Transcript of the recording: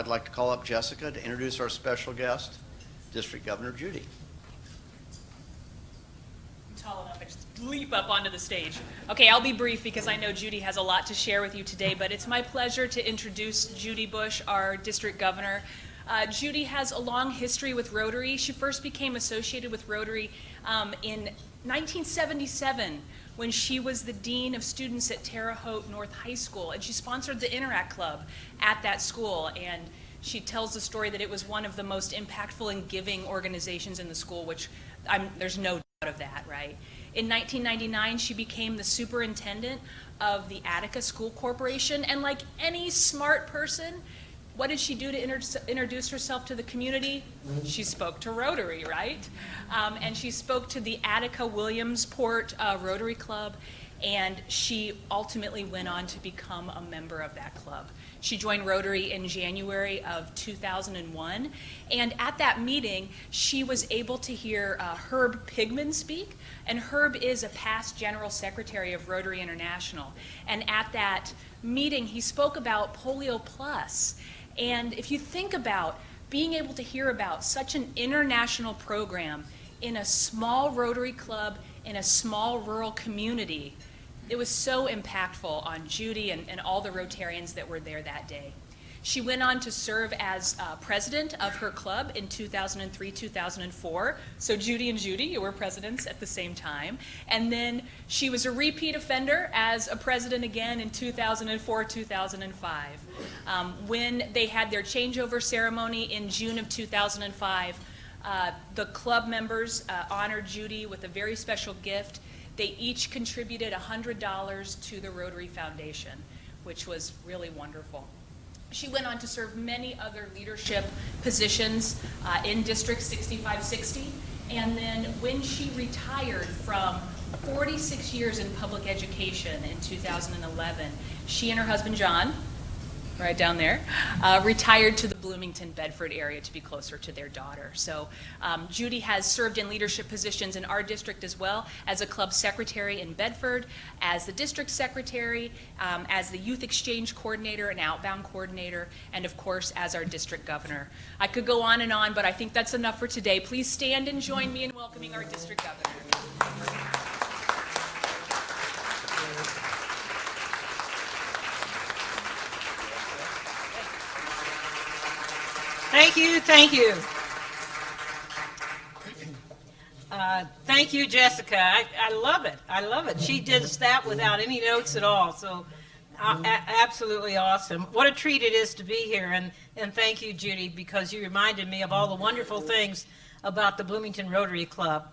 I'd like to call up Jessica to introduce our special guest, District Governor Judy. I'm tall enough, I just leap up onto the stage. Okay, I'll be brief because I know Judy has a lot to share with you today, but it's my pleasure to introduce Judy Bush, our District Governor. Judy has a long history with Rotary. She first became associated with Rotary in 1977 when she was the Dean of Students at Terre Haute North High School, and she sponsored the Interact Club at that school. And she tells the story that it was one of the most impactful and giving organizations in the school, which there's no doubt of that, right? In 1999, she became the superintendent of the Attica School Corporation, and like any smart person, what did she do to introduce herself to the community? She spoke to Rotary, right? And she spoke to the Attica Williamsport Rotary Club, and she ultimately went on to become a member of that club. She joined Rotary in January of 2001, and at that meeting, she was able to hear Herb Pigman speak, and Herb is a past General Secretary of Rotary International. And at that meeting, he spoke about Polio Plus. And if you think about being able to hear about such an international program in a small Rotary club in a small rural community, it was so impactful on Judy and all the Rotarians that were there that day. She went on to serve as president of her club in 2003-2004. So Judy and Judy, you were presidents at the same time. And then she was a repeat offender as a president again in 2004-2005. When they had their changeover ceremony in June of 2005, the club members honored Judy with a very special gift. They each contributed $100 to the Rotary Foundation, which was really wonderful. She went on to serve many other leadership positions in District 6560, and then when she retired from 46 years in public education in 2011, she and her husband John, right down there, retired to the Bloomington-Bedford area to be closer to their daughter. So Judy has served in leadership positions in our district as well, as a club secretary in Bedford, as the district secretary, as the youth exchange coordinator and outbound coordinator, and of course as our district governor. I could go on and on, but I think that's enough for today. Please stand and join me in welcoming our district governor. Thank you, thank you. Thank you, Jessica. I love it. I love it. She did that without any notes at all, so absolutely awesome. What a treat it is to be here, and thank you, Judy, because you reminded me of all the wonderful things about the Bloomington Rotary Club.